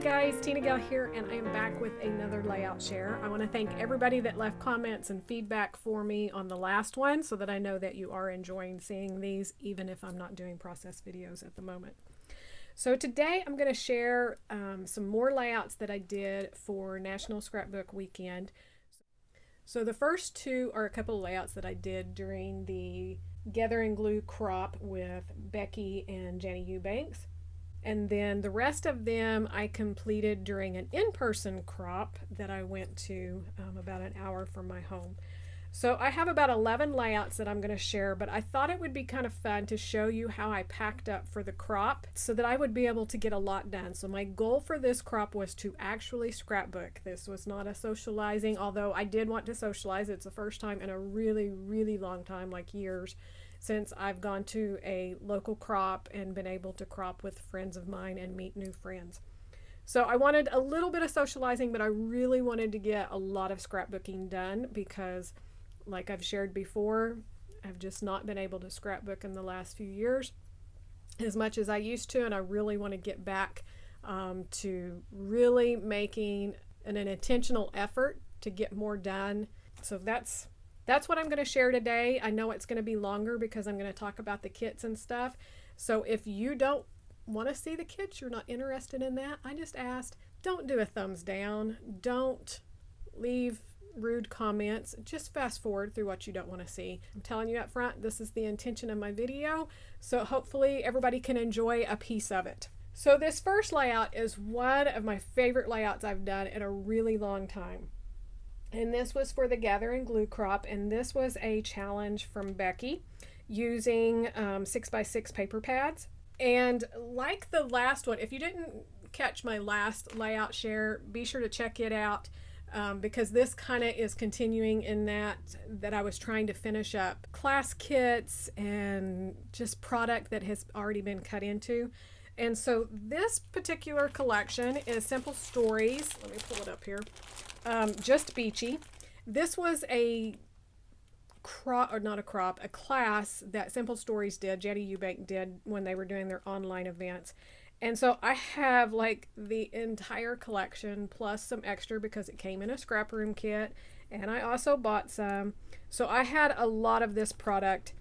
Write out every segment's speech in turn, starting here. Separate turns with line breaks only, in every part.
guys, TinaGale here, and I am back with another layout share. I want to thank everybody that left comments and feedback for me on the last one so that I know that you are enjoying seeing these, even if I'm not doing process videos at the moment. So today I'm going to share some more layouts that I did for National Scrapbook Weekend. So the first two are a couple of layouts that I did during the Gather and Glue crop with Becky and Jenny Eubanks. And then the rest of them I completed during an in-person crop that I went to about an hour from my home. So I have about 11 layouts that I'm going to share, but I thought it would be kind of fun to show you how I packed up for the crop so that I would be able to get a lot done. So my goal for this crop was to actually scrapbook. This was not a socializing, although I did want to socialize. It's the first time in a really, really long time, like years, since I've gone to a local crop and been able to crop with friends of mine and meet new friends. So I wanted a little bit of socializing, but I really wanted to get a lot of scrapbooking done because, like I've shared before, I've just not been able to scrapbook in the last few years as much as I used to, and I really want to get back to really making an intentional effort to get more done. So that's what I'm going to share today. I know it's going to be longer because I'm going to talk about the kits and stuff. So if you don't want to see the kits, you're not interested in that, I just asked, don't do a thumbs down. Don't leave rude comments. Just fast forward through what you don't want to see. I'm telling you up front, this is the intention of my video. So hopefully everybody can enjoy a piece of it. So this first layout is one of my favorite layouts I've done in a really long time. And this was for the Gather and Glue crop, and this was a challenge from Becky using 6x6 paper pads. And like the last one, if you didn't catch my last layout share, be sure to check it out because this kind of is continuing in that I was trying to finish up class kits and just product that has already been cut into. And so this particular collection is Simple Stories. Let me pull it up here. Just Beachy. This was a class that Simple Stories did, Jenny Eubank did when they were doing their online events. And so I have like the entire collection plus some extra because it came in a scrap room kit, and I also bought some. So I had a lot of this product,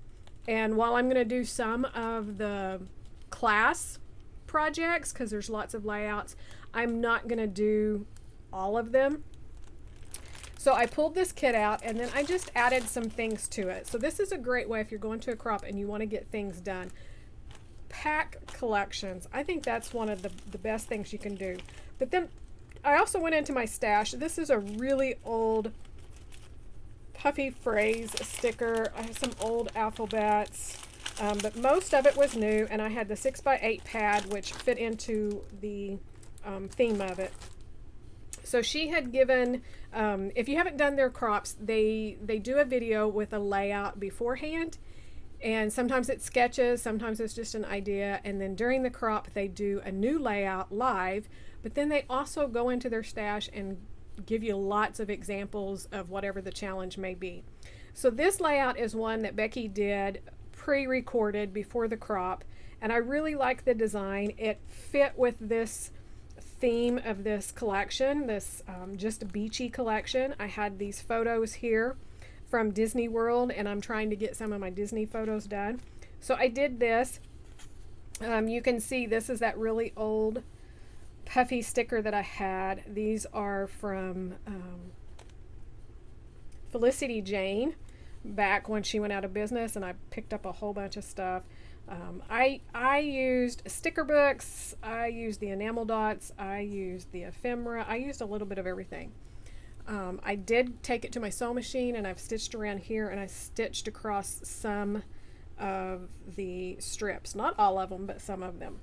and while I'm going to do some of the class projects because there's lots of layouts, I'm not going to do all of them. So I pulled this kit out and then I just added some things to it. So this is a great way if you're going to a crop and you want to get things done. Pack collections. I think that's one of the best things you can do. But then I also went into my stash. This is a really old puffy phrase sticker. I have some old alphabets, but most of it was new, and I had the 6x8 pad which fit into the theme of it. So she had given, if you haven't done their crops, they do a video with a layout beforehand, and sometimes it's sketches, sometimes it's just an idea, and then during the crop they do a new layout live, but then they also go into their stash and give you lots of examples of whatever the challenge may be. So this layout is one that Becky did pre-recorded before the crop, and I really like the design. It fit with this theme of this collection, this Just Beachy collection. I had these photos here from Disney World, and I'm trying to get some of my Disney photos done. So I did this. You can see this is that really old puffy sticker that I had. These are from Felicity Jane back when she went out of business, and I picked up a whole bunch of stuff. I used sticker books, I used the enamel dots, I used the ephemera, I used a little bit of everything. I did take it to my sewing machine, and I've stitched around here, and I stitched across some of the strips. Not all of them, but some of them.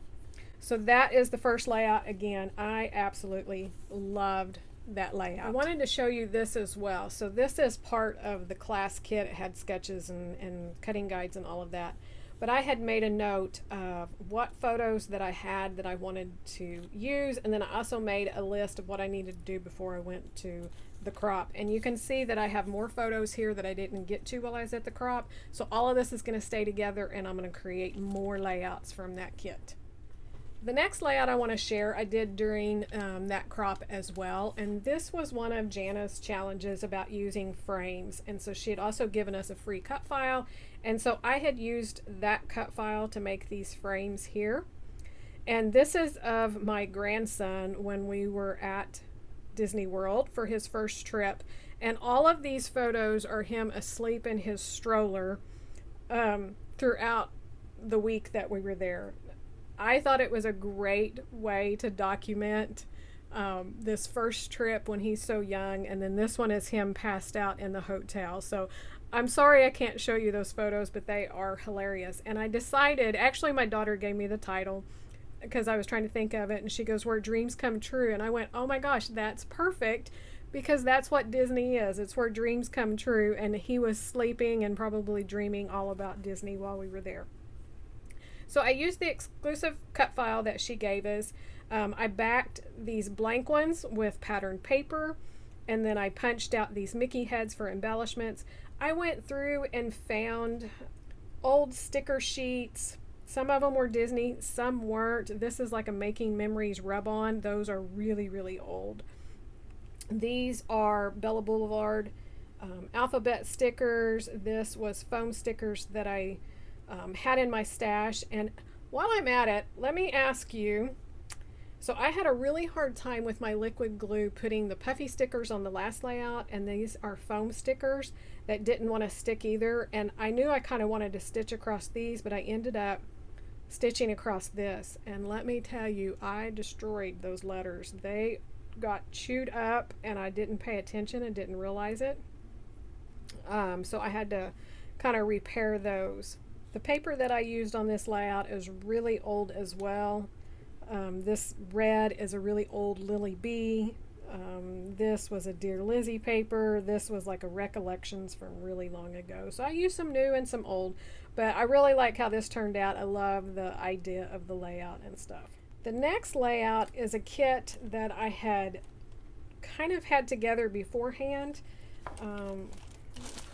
So that is the first layout. Again, I absolutely loved that layout. I wanted to show you this as well. So this is part of the class kit. It had sketches and cutting guides and all of that. But I had made a note of what photos that I had that I wanted to use, and then I also made a list of what I needed to do before I went to the crop. And you can see that I have more photos here that I didn't get to while I was at the crop. So all of this is going to stay together, and I'm going to create more layouts from that kit. The next layout I want to share I did during that crop as well, and this was one of Jana's challenges about using frames, and so she had also given us a free cut file, and so I had used that cut file to make these frames here. And this is of my grandson when we were at Disney World for his first trip, and all of these photos are him asleep in his stroller throughout the week that we were there. I thought it was a great way to document this first trip when he's so young, and then this one is him passed out in the hotel. So I'm sorry I can't show you those photos, but they are hilarious. And I decided, actually my daughter gave me the title because I was trying to think of it, and she goes, "Where Dreams Come True." And I went, oh my gosh, that's perfect, because that's what Disney is. It's where dreams come true, and he was sleeping and probably dreaming all about Disney while we were there. So I used the exclusive cut file that she gave us. I backed these blank ones with patterned paper, and then I punched out these Mickey heads for embellishments. I went through and found old sticker sheets. Some of them were Disney, some weren't. This is like a Making Memories rub-on. Those are really, really old. These are Bella Boulevard alphabet stickers. This was foam stickers that I had in my stash. And while I'm at it, let me ask you, so I had a really hard time with my liquid glue putting the puffy stickers on the last layout, and these are foam stickers that didn't want to stick either. And I knew I kind of wanted to stitch across these, but I ended up stitching across this, and let me tell you, I destroyed those letters. They got chewed up, and I didn't pay attention and didn't realize it. So I had to kind of repair those. The paper that I used on this layout is really old as well. This red is a really old Lily Bee. This was a Dear Lizzie paper. This was like a Recollections from really long ago. So I used some new and some old, but I really like how this turned out. I love the idea of the layout and stuff. The next layout is a kit that I had kind of had together beforehand.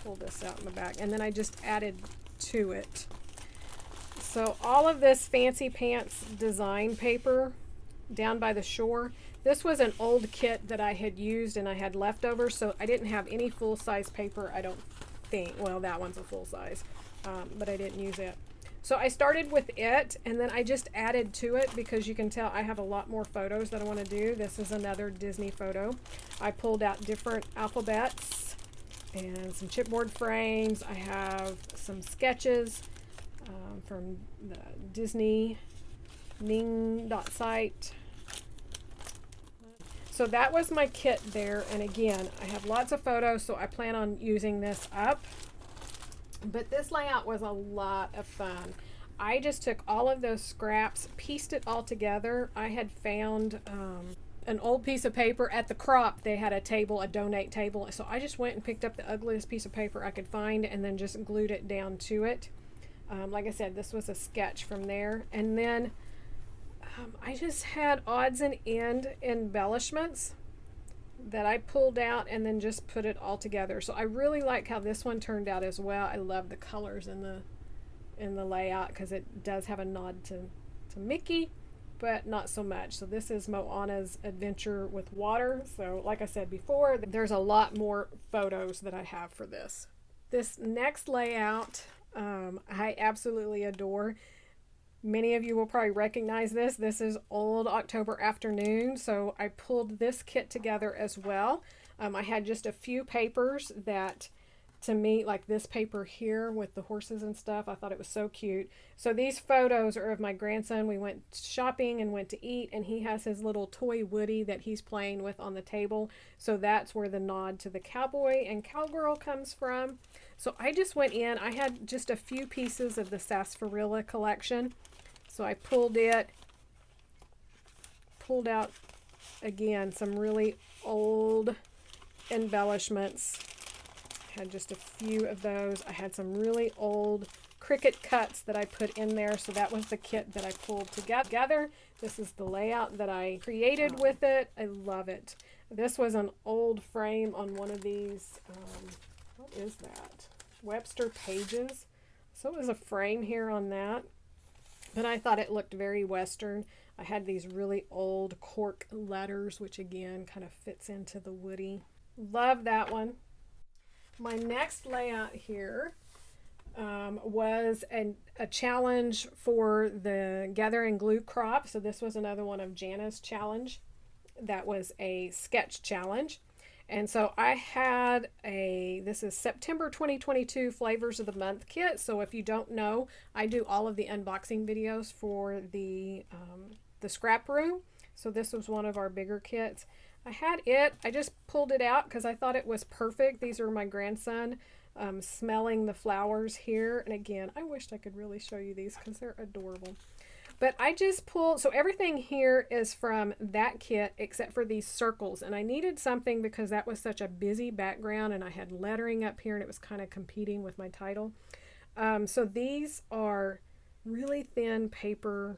Pull this out in the back, and then I just added to it. So all of this Fancy Pants design paper down by the shore, this was an old kit that I had used and I had leftovers, so I didn't have any full-size paper, I don't think. Well, that one's a full size, but I didn't use it. So I started with it, and then I just added to it because you can tell I have a lot more photos that I want to do. This is another Disney photo. I pulled out different alphabets and some chipboard frames. I have some sketches from the Disney Ning.site. So that was my kit there, and again, I have lots of photos, so I plan on using this up. But this layout was a lot of fun. I just took all of those scraps, pieced it all together. I had found an old piece of paper at the crop. They had a table, a donate table, so I just went and picked up the ugliest piece of paper I could find and then just glued it down to it. Like I said, this was a sketch from there. And then I just had odds and end embellishments that I pulled out and then just put it all together. So I really like how this one turned out as well. I love the colors in the layout because it does have a nod to Mickey, but not so much. So this is Moana's Adventure with Water. So like I said before, there's a lot more photos that I have for this. This next layout I absolutely adore. Many of you will probably recognize this. This is Old October Afternoon. So I pulled this kit together as well. I had just a few papers that, to me, like this paper here with the horses and stuff, I thought it was so cute. So these photos are of my grandson. We went shopping and went to eat, and he has his little toy Woody that he's playing with on the table. So that's where the nod to the cowboy and cowgirl comes from. So I just went in. I had just a few pieces of the Sarsaparilla collection. So I pulled out, again, some really old embellishments. Had just a few of those. I had some really old Cricut cuts that I put in there. So that was the kit that I pulled together. This is the layout that I created with it. I love it. This was an old frame on one of these, what is that? Webster Pages. So it was a frame here on that. But I thought it looked very Western. I had these really old cork letters, which again kind of fits into the woody. Love that one. My next layout here was a challenge for the Gather and Glue crop. So this was another one of Jana's challenge. That was a sketch challenge. And so I had this is September 2022 Flavors of the Month kit. So if you don't know, I do all of the unboxing videos for the scrap room. So this was one of our bigger kits. I just pulled it out because I thought it was perfect. These are my grandson smelling the flowers here. And again, I wished I could really show you these because they're adorable. But I just pulled, so everything here is from that kit except for these circles. And I needed something because that was such a busy background and I had lettering up here and it was kind of competing with my title. So these are really thin paper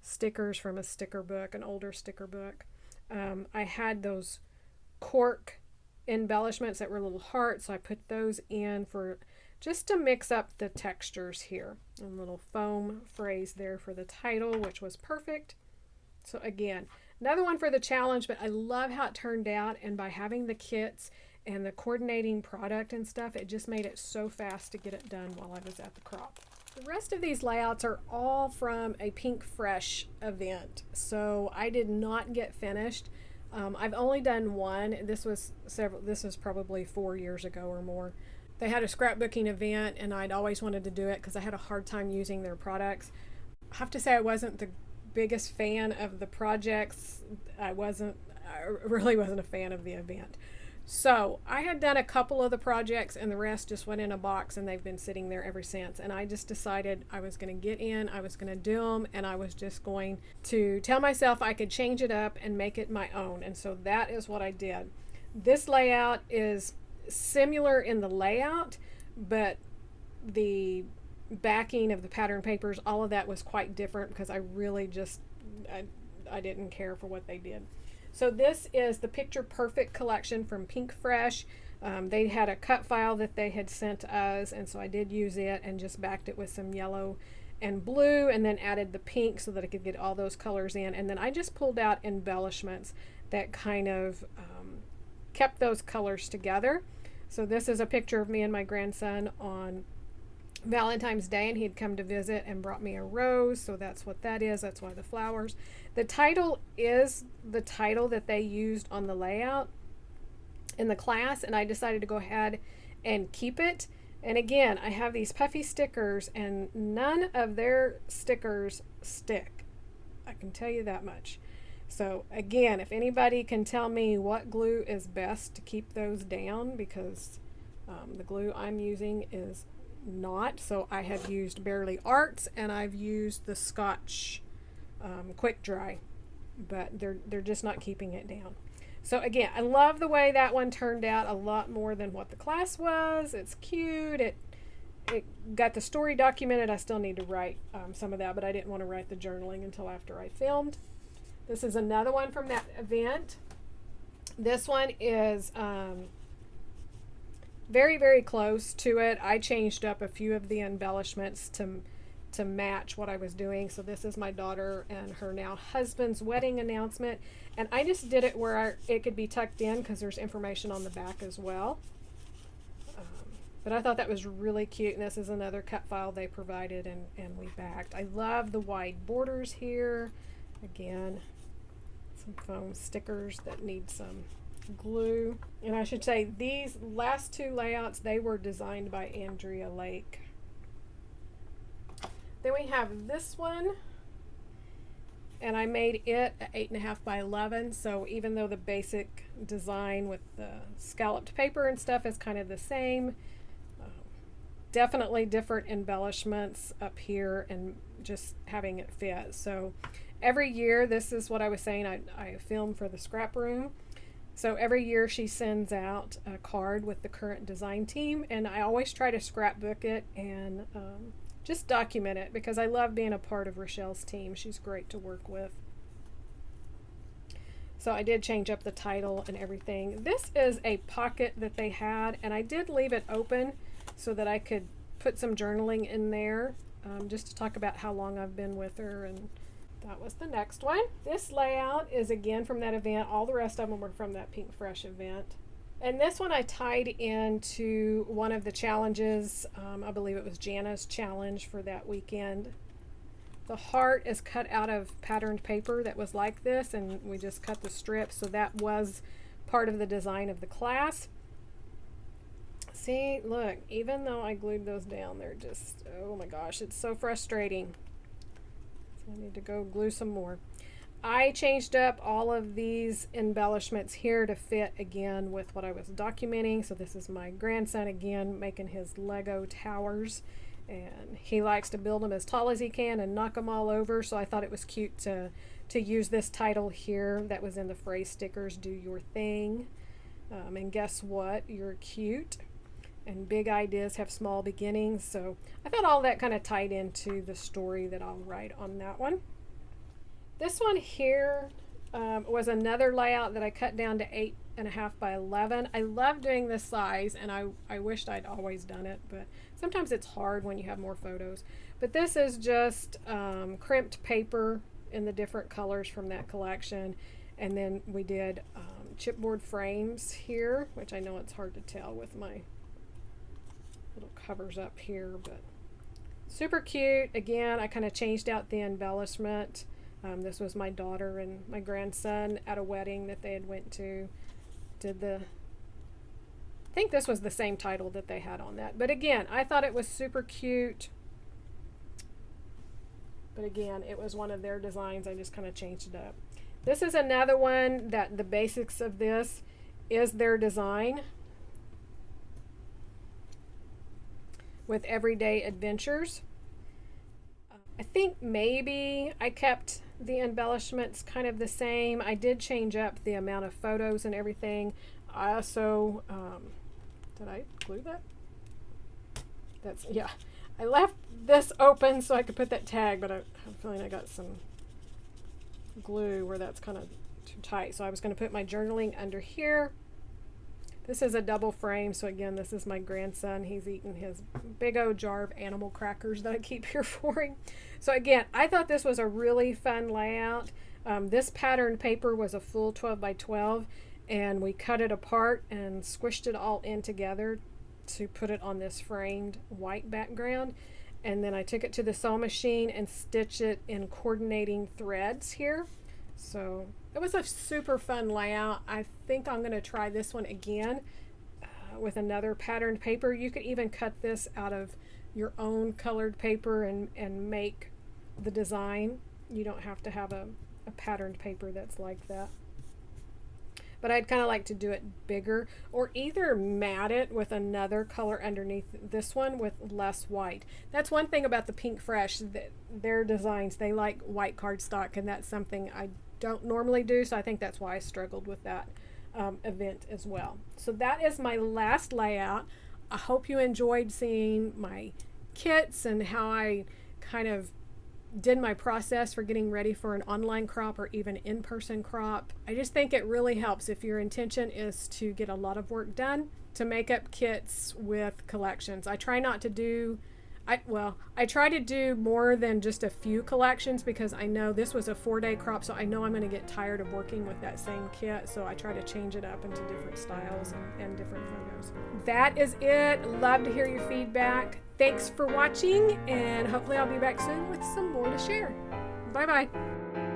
stickers from a sticker book, an older sticker book. I had those cork embellishments that were little hearts, so I put those in for just to mix up the textures here. A little foam phrase there for the title, which was perfect. So again, another one for the challenge, but I love how it turned out, and by having the kits and the coordinating product and stuff, it just made it so fast to get it done while I was at the crop. The rest of these layouts are all from a Pink Fresh event, so I did not get finished. I've only done one. This was probably 4 years ago or more. They had a scrapbooking event and I'd always wanted to do it because I had a hard time using their products. I have to say I wasn't the biggest fan of the projects. I really wasn't a fan of the event. So I had done a couple of the projects and the rest just went in a box and they've been sitting there ever since. And I just decided I was going to get in, I was going to do them, and I was just going to tell myself I could change it up and make it my own. And so that is what I did. This layout is similar in the layout, but the backing of the pattern papers, all of that was quite different because I really just, I didn't care for what they did. So this is the Picture Perfect collection from Pink Fresh. They had a cut file that they had sent us, and so I did use it and just backed it with some yellow and blue and then added the pink so that I could get all those colors in. And then I just pulled out embellishments that kind of kept those colors together. So this is a picture of me and my grandson on Valentine's Day, and he had come to visit and brought me a rose, so that's what that is. That's why the flowers. The title is the title that they used on the layout in the class, and I decided to go ahead and keep it. And again, I have these puffy stickers and none of their stickers stick. I can tell you that much. So again, if anybody can tell me what glue is best to keep those down, because the glue I'm using is not. So I have used Bearly Arts and I've used the Scotch Quick Dry, but they're just not keeping it down. So again, I love the way that one turned out, a lot more than what the class was. It's cute. It got the story documented. I still need to write some of that, but I didn't want to write the journaling until after I filmed. This is another one from that event. This one is very, very close to it. I changed up a few of the embellishments to match what I was doing. So this is my daughter and her now husband's wedding announcement. And I just did it where it could be tucked in because there's information on the back as well. But I thought that was really cute. And this is another cut file they provided and we backed. I love the wide borders here. Again, some foam stickers that need some glue. And I should say these last two layouts, they were designed by Andrea Lake. Then we have this one, and I made it 8.5 by 11. So even though the basic design with the scalloped paper and stuff is kind of the same, definitely different embellishments up here and just having it fit. So every year, this is what I was saying, I film for the scrap room. So every year she sends out a card with the current design team, and I always try to scrapbook it and just document it because I love being a part of Rochelle's team. She's great to work with. So I did change up the title and everything. This is a pocket that they had, and I did leave it open so that I could put some journaling in there just to talk about how long I've been with her and That was the next one. This layout is again from that event. All the rest of them were from that Pink Fresh event. And this one I tied into one of the challenges. I believe it was Jana's challenge for that weekend. The heart is cut out of patterned paper that was like this, and we just cut the strips. So that was part of the design of the class. See, look, even though I glued those down, they're just, oh my gosh, it's so frustrating. So I need to go glue some more. I changed up all of these embellishments here to fit again with what I was documenting. So this is my grandson again making his Lego towers, and he likes to build them as tall as he can and knock them all over. So I thought it was cute to use this title here that was in the phrase stickers, do your thing. And guess what? You're cute. And big ideas have small beginnings. So I thought all that kind of tied into the story that I'll write on that one. This one here was another layout that I cut down to 8.5 by 11. I love doing this size, and I wished I'd always done it, but sometimes it's hard when you have more photos. But this is just crimped paper in the different colors from that collection. And then we did chipboard frames here, which I know it's hard to tell with my little covers up here, but super cute. Again, I kind of changed out the embellishment. This was my daughter and my grandson at a wedding that they had went to. I think this was the same title that they had on that. But again, I thought it was super cute. But again, it was one of their designs. I just kind of changed it up. This is another one that the basics of this is their design with everyday adventures. I think maybe I kept the embellishments kind of the same. I did change up the amount of photos and everything. I also, did I glue that? That's, yeah. I left this open so I could put that tag, but I'm feeling I got some glue where that's kind of too tight. So I was going to put my journaling under here. This is a double frame, so again, this is my grandson. He's eating his big old jar of animal crackers that I keep here for him. So again, I thought this was a really fun layout. This patterned paper was a full 12 by 12, and we cut it apart and squished it all in together to put it on this framed white background. And then I took it to the sewing machine and stitched it in coordinating threads here. So it was a super fun layout. I think I'm going to try this one again with another patterned paper. You could even cut this out of your own colored paper and make the design. You don't have to have a patterned paper that's like that. But I'd kind of like to do it bigger, or either mat it with another color underneath this one with less white. That's one thing about the Pink Fresh, that their designs, they like white cardstock, and that's something I don't normally do, so I think that's why I struggled with that event as well. So that is my last layout. I hope you enjoyed seeing my kits and how I kind of did my process for getting ready for an online crop or even in-person crop. I just think it really helps if your intention is to get a lot of work done to make up kits with collections. I try not to do I try to do more than just a few collections, because I know this was a 4-day crop, so I know I'm going to get tired of working with that same kit, so I try to change it up into different styles and different photos. That is it. Love to hear your feedback. Thanks for watching, and hopefully I'll be back soon with some more to share. Bye bye.